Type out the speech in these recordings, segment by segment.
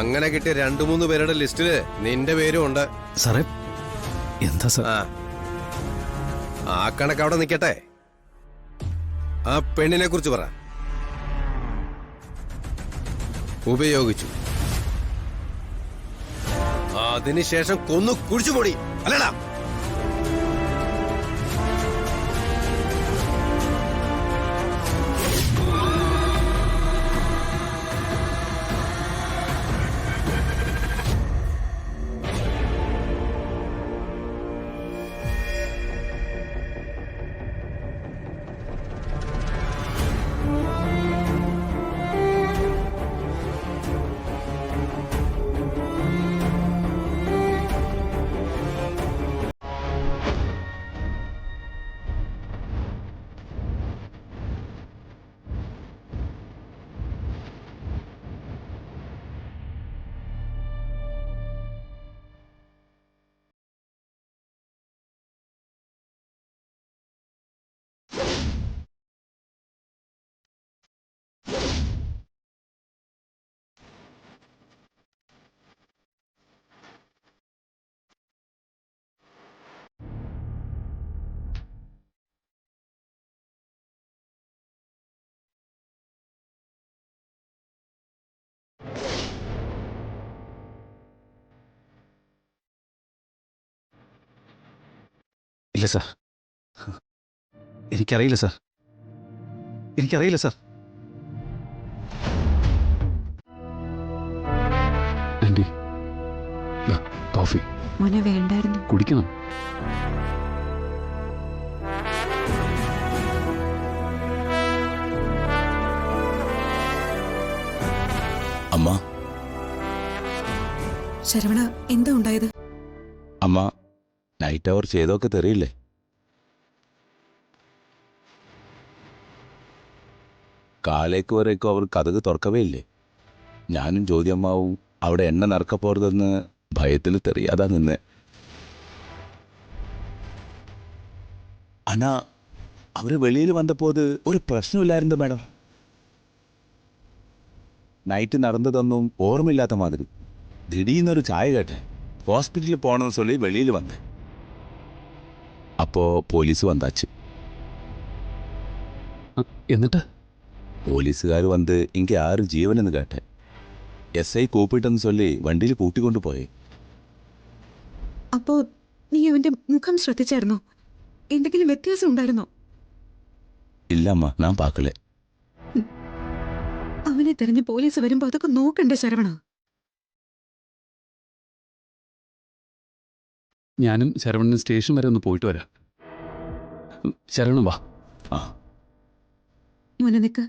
അങ്ങനെ കിട്ടിയ 2-3 പേരുടെ ലിസ്റ്റില് നിന്റെ പേരും ഉണ്ട്. സാറേ എന്താ സാർ? ആ കണക്ക് അവിടെ നിൽക്കട്ടെ. ആ പെണ്ണിനെ കുറിച്ച് പറ. ഉപയോഗിച്ചു, അതിനുശേഷം കൊന്നു കുഴിച്ചുപൊടി അല്ലടാ. ഇല്ല സാർ, എനിക്കറിയില്ല സാർ, എനിക്കറിയില്ല സാർ. ആൻറ്റി, കോഫി മോനെ വേണ്ടായിരുന്നു. കുടിക്കണം. അമ്മ, ശരവണ, എന്താ ഉണ്ടായത്? അമ്മ നൈറ്റ് അവർ ചെയ്തൊക്കെ തെറിയില്ലേ? കാലേക്ക് വരേക്കും അവർ കഥക് തുറക്കവേ ഇല്ലേ? ഞാനും ജ്യോതിയമ്മാവും അവിടെ എണ്ണ നിറക്കപ്പോറതെന്ന് ഭയത്തിൽ തെറിയാതാ നിന്ന്. അനാ അവര് വെളിയിൽ വന്നപ്പോൾ ഒരു പ്രശ്നമില്ലായിരുന്നു മാഡം. നൈറ്റ് നടന്നതൊന്നും ഓർമ്മയില്ലാത്ത മാതിരി ദിടീന്നൊരു ചായ കേട്ടെ ഹോസ്പിറ്റലിൽ പോകണമെന്ന് ചൊല്ലി വെളിയിൽ വന്നേ. അപ്പോൾ പോലീസ് വന്നാച്ച്. എന്നിട്ട് പോലീസുകാർ വന്ന് എനിക്ക് ആരും ജീവനെന്ന് കേട്ടെ. SI കൂപ്പിട്ടെന്ന് ചൊല്ലി വണ്ടിയിൽ കൂട്ടിക്കൊണ്ടു പോയി. അപ്പോ നീ അവന്റെ മുഖം ശ്രദ്ധിച്ചായിരുന്നോ? എന്തെങ്കിലും വ്യത്യാസം ഉണ്ടായിരുന്നോ? ഇല്ലമ്മ, ഞാൻ പാക്കളെ. അവനെ തെരഞ്ഞ് പോലീസ് വരുമ്പോ അതൊക്കെ നോക്കണ്ടേ ശരവണ? ഞാനും ശരവണനും സ്റ്റേഷൻ വരെ ഒന്ന് പോയിട്ട് വരാം. ശരവണൻ വാ. ആ മോനെ നിക്ക്.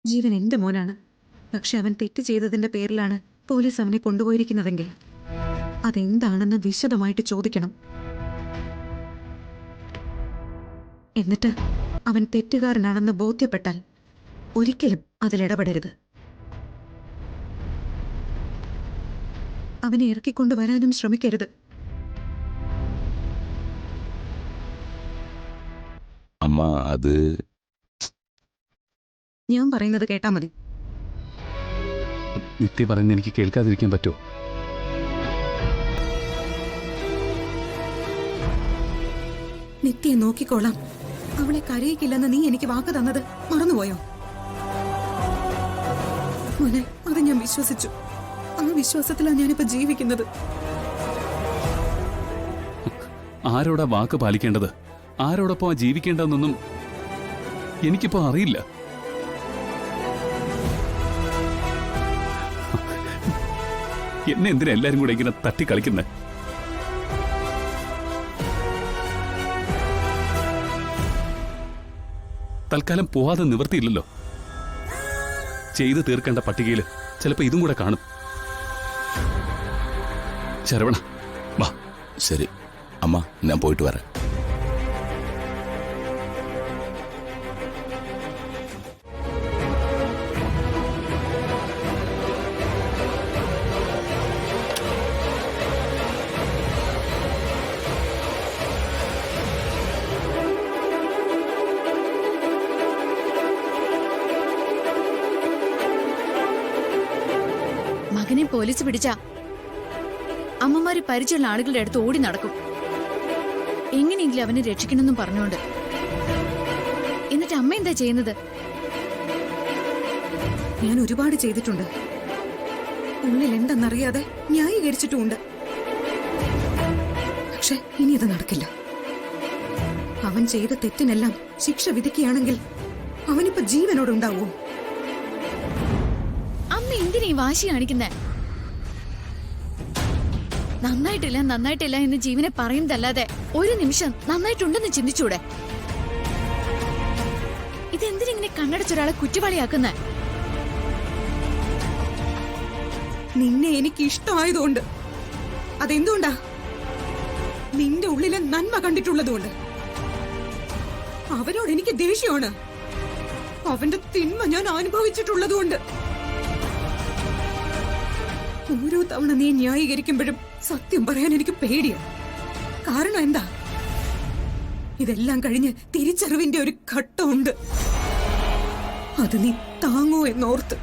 ജീവൻ എന്റെ മോനാണ്. പക്ഷെ അവൻ തെറ്റ് ചെയ്തതിന്റെ പേരിലാണ് പോലീസ് അവനെ കൊണ്ടുപോയിരിക്കുന്നതെങ്കിൽ അതെന്താണെന്ന് വിശദമായിട്ട് ചോദിക്കണം. എന്നിട്ട് അവൻ തെറ്റുകാരനാണെന്ന് ബോധ്യപ്പെട്ടാൽ ഒരിക്കലും അതിലിടപെടരുത്. അവനെ ഇറക്കിക്കൊണ്ടുവരാനും ശ്രമിക്കരുത്. അമ്മ, അത് ഞാൻ പറയുന്നത് കേട്ടാ മതി. നിത്യ പറയുന്നത് എനിക്ക് കേൾക്കാതിരിക്കാൻ പറ്റുമോ? നിത്യയെ നോക്കിക്കോളാം. അവളെ കരയിക്കില്ലെന്ന് നീ എനിക്ക് വാക്ക് തന്നത് മറന്നുപോയോ? മോനെ, അത് ഞാൻ വിശ്വസിച്ചു. ആ വിശ്വാസത്തിലാണ് ഞാനിപ്പോ ജീവിക്കുന്നത്. ആരോടാ വാക്ക് പാലിക്കേണ്ടത്, ആരോടൊപ്പം ജീവിക്കേണ്ടതെന്നൊന്നും എനിക്കിപ്പോ അറിയില്ല. എന്നെ എന്തിനാ എല്ലാരും കൂടെ ഇങ്ങനെ തട്ടിക്കളിക്കുന്നേ? തൽക്കാലം പോവാതെ നിവർത്തിയില്ലല്ലോ. ചെയ്തു തീർക്കേണ്ട പട്ടികയിൽ ചിലപ്പോ ഇതും കൂടെ കാണും. ശരവണ വാ. ശരി അമ്മ, ഞാൻ പോയിട്ട് വരാം. മകനെ പോലീസ് പിടിച്ച അമ്മമാര് പരിചയമുള്ള ആളുകളുടെ അടുത്ത് ഓടി നടക്കും. എങ്ങനെയെങ്കിലും അവനെ രക്ഷിക്കണമെന്നും പറഞ്ഞുകൊണ്ട്. എന്നിട്ട് അമ്മ എന്താ ചെയ്യുന്നത്? ഞാൻ ഒരുപാട് ചെയ്തിട്ടുണ്ട്. ഉള്ളിൽ എന്തെന്നറിയാതെ ന്യായീകരിച്ചിട്ടുമുണ്ട്. പക്ഷെ ഇനി അത് നടക്കില്ല. അവൻ ചെയ്ത തെറ്റിനെല്ലാം ശിക്ഷ വിധിക്കുകയാണെങ്കിൽ അവനിപ്പോ ജീവനോടുണ്ടാവോ? അമ്മ എന്തിനാ ഈ വാശി കാണിക്കുന്നേ? നന്നായിട്ടില്ല എന്ന് ജീവനെ പറയുന്നതല്ലാതെ ഒരു നിമിഷം നന്നായിട്ടുണ്ടെന്ന് ചിന്തിച്ചൂടെ? ഇതെന്തിനിങ്ങനെ കണ്ണടച്ചൊരാളെ കുറ്റവാളിയാക്കുന്നേ? നിന്നെ എനിക്ക് ഇഷ്ടമായതുകൊണ്ട്. അതെന്തുകൊണ്ടാ? നിന്റെ ഉള്ളിലെ നന്മ കണ്ടിട്ടുള്ളതുകൊണ്ട്. അവനോട് എനിക്ക് ദേഷ്യമാണ്. അവന്റെ തിന്മ ഞാൻ അനുഭവിച്ചിട്ടുള്ളതുകൊണ്ട്. ഓരോ തവണ നീ ന്യായീകരിക്കുമ്പോഴും സത്യം പറയാൻ എനിക്ക് പേടിയാണ്. കാരണം എന്താ? ഇതെല്ലാം കഴിഞ്ഞ് തിരിച്ചറിവിന്റെ ഒരു ഘട്ടമുണ്ട്. അത് നീ താങ്ങോ എന്നോർത്ത്.